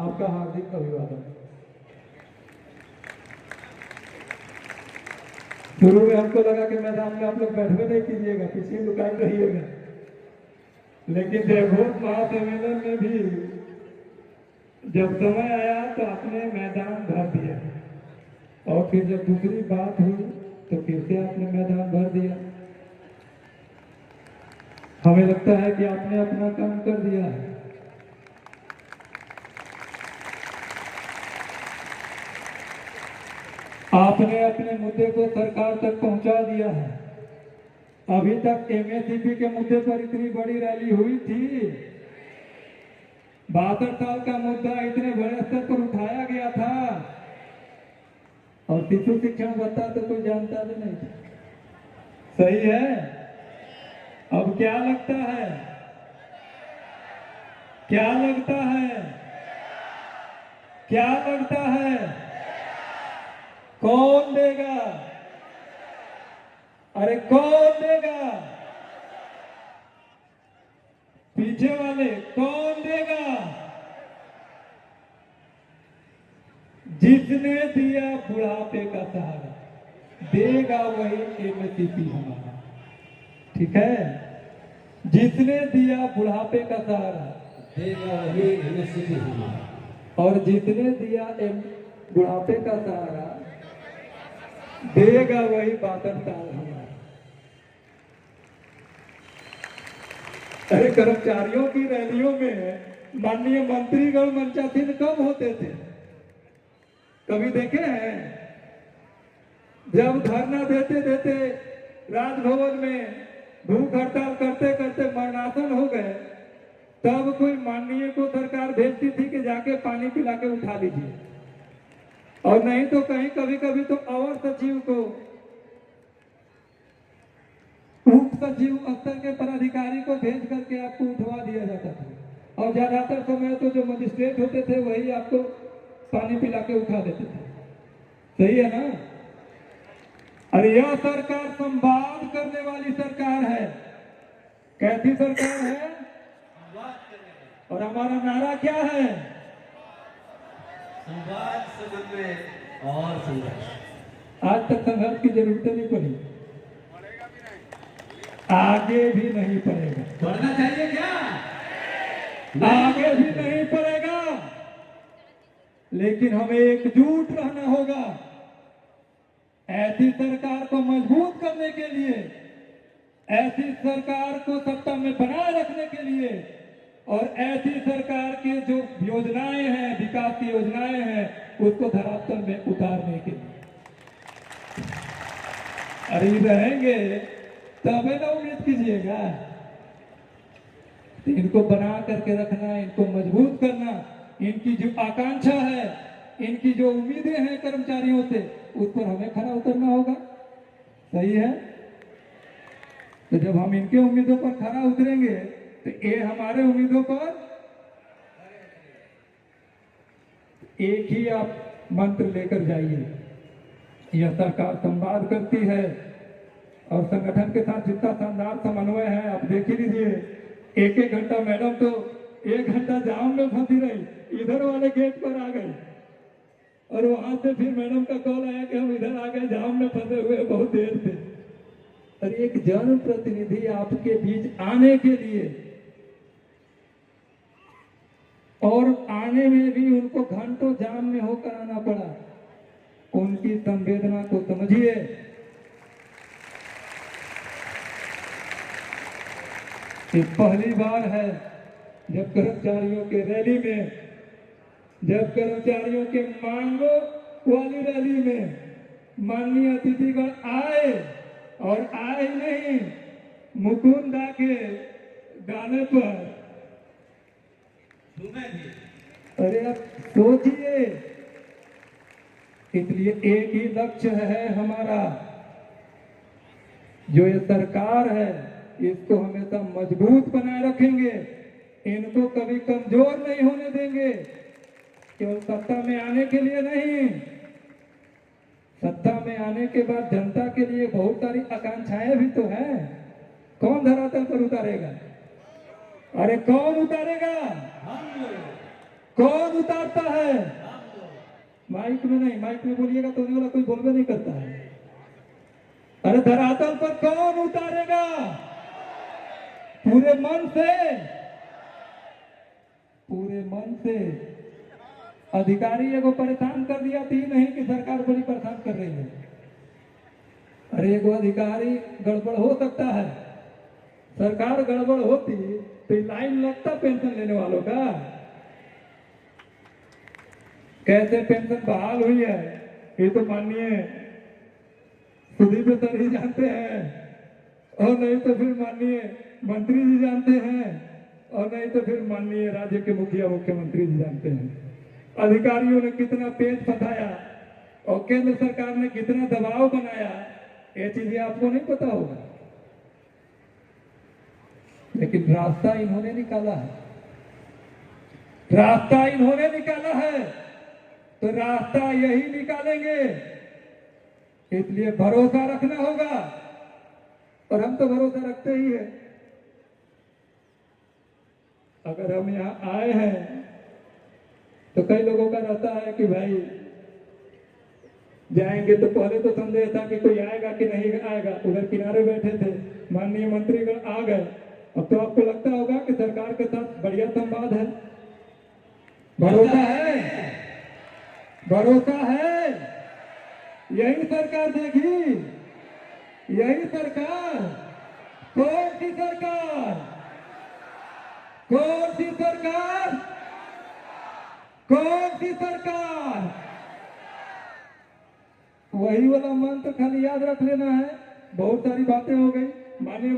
आपका हार्दिक अभिवादन। शुरू में हमको लगा कि मैदान में आप लोग बैठवे नहीं कीजिएगा, पीछे लुकाए रहिएगा, लेकिन देवभूत महासम्मेलन में भी जब समय आया तो आपने मैदान भर दिया, और फिर जब दूसरी बात हुई तो फिर से आपने मैदान भर दिया। हमें लगता है कि आपने अपना काम कर दिया है। आपने अपने मुद्दे को सरकार तक पहुंचा दिया है। अभी तक एमएसपी के मुद्दे पर इतनी बड़ी रैली हुई थी, 62 साल का मुद्दा इतने बड़े स्तर पर उठाया गया था, और शिशु शिक्षण भत्ता तो कोई जानता भी नहीं था। सही है। अब क्या लगता है, क्या लगता है, क्या लगता है, कौन देगा? अरे कौन देगा? पीछे वाले कौन देगा? जिसने दिया बुढ़ापे का सहारा, देगा वही एमएसपी हमारा। ठीक है, जिसने दिया बुढ़ापे का सहारा, देगा वही एमएसपी हमारा। और जिसने दिया बुढ़ापे का सहारा, देगा वही 62 साल हमारा। अरे कर्मचारियों की रैलियों में माननीय मंत्रीगण मंचासीन कब होते थे? कभी देखे हैं? जब धरना देते देते राजभवन में भूख हड़ताल करते करते मरणासन हो गए, तब कोई माननीय को सरकार भेजती थी कि जाके पानी पिला के उठा लीजिए, और नहीं तो कहीं कभी कभी तो अवर सचिव को, उप सचिव स्तर के पदाधिकारी को भेज करके आपको उठवा दिया जाता था, और ज्यादातर समय तो जो मजिस्ट्रेट होते थे वही आपको पानी पिला के उठा देते थे। सही है ना? अरे यह सरकार संवाद करने वाली सरकार है। कैसी सरकार है? और हमारा नारा क्या है? संवाद, समन्वय और संघर्ष। आज तक संघर्ष की जरूरत नहीं पड़ी, आगे भी नहीं पड़ेगा। बढ़ना चाहिए क्या? आगे भी नहीं पड़ेगा, लेकिन हमें एकजुट रहना होगा। ऐसी सरकार को मजबूत करने के लिए, ऐसी सरकार को सत्ता में बनाए रखने के लिए, और ऐसी सरकार की जो योजनाएं हैं, विकास की योजनाएं हैं, उसको धरातल में उतारने के लिए। अरे रहेंगे तबे ना उम्मीद कीजिएगा। तो इनको बना करके रखना, इनको मजबूत करना, इनकी जो आकांक्षा है, इनकी जो उम्मीदें हैं कर्मचारियों से, उस पर हमें खरा उतरना होगा। सही है? तो जब हम इनके उम्मीदों पर खरा उतरेंगे तो ये हमारे उम्मीदों पर, एक ही आप मंत्र लेकर जाइए। यह सरकार संवाद करती है, और संगठन के साथ जितना शानदार समन्वय है आप देख ही लीजिए। एक एक घंटा मैडम तो 1 घंटा जाम में फंसी रही, इधर वाले गेट पर आ गई, और वहां से फिर मैडम का कॉल आया कि हम इधर आ गए, जाम में फंसे हुए बहुत देर से। और एक जन प्रतिनिधि आपके बीच आने के लिए, और आने में भी उनको घंटों जाम में होकर आना पड़ा, उनकी संवेदना को समझिए। ये पहली बार है जब कर्मचारियों के रैली में, जब कर्मचारियों के मांगों वाली रैली में माननीय अतिथिगण आए, और आए नहीं, मुकुंदा के गाने पर। अरे आप सोचिए, इसलिए एक ही लक्ष्य है हमारा, जो ये सरकार है इसको हमेशा मजबूत बनाए रखेंगे, इनको कभी कमजोर नहीं होने देंगे। केवल सत्ता में आने के लिए नहीं, सत्ता में आने के बाद जनता के लिए बहुत सारी आकांक्षाएं भी तो हैं। कौन धरातल पर उतारेगा? अरे कौन उतारेगा? कौन उतारता है? माइक में नहीं, माइक में बोलिएगा तो वाला कोई बोलबे नहीं करता है। अरे धरातल पर कौन उतारेगा? पूरे मन से, पूरे मन से। अधिकारी एगो परेशान कर दिया थी नहीं कि सरकार बड़ी परेशान कर रही है। अरे एगो अधिकारी गड़बड़ हो सकता है, सरकार गड़बड़ होती तो लाइन लगता पेंशन लेने वालों का। कैसे पेंशन बहाल हुई है ये तो माननीय सुदीप सर ही जानते हैं, और नहीं तो फिर माननीय मंत्री जी जानते हैं, और नहीं तो फिर माननीय राज्य के मुखिया मुख्यमंत्री जी जानते हैं। अधिकारियों ने कितना पेच फंसाया और केंद्र सरकार ने कितना दबाव बनाया, ये चीजें आपको नहीं पता होगा, लेकिन रास्ता इन्होंने निकाला है। रास्ता इन्होंने निकाला है तो रास्ता यही निकालेंगे, इसलिए भरोसा रखना होगा। और हम तो भरोसा रखते ही हैं। अगर हम यहाँ आए हैं तो कई लोगों का रहता है कि भाई जाएंगे, तो पहले तो संदेह था कि कोई आएगा कि नहीं आएगा। उधर किनारे बैठे थे, माननीय मंत्रीगण आ गए। अब तो आपको लगता होगा कि सरकार के साथ बढ़िया संवाद है। भरोसा है, भरोसा है। यही सरकार देगी, यही सरकार। कौन सी सरकार? कौन सी सरकार? कौन सी सरकार? वही वाला मंत्र खाली याद रख लेना है। बहुत सारी बातें हो गई। माननीय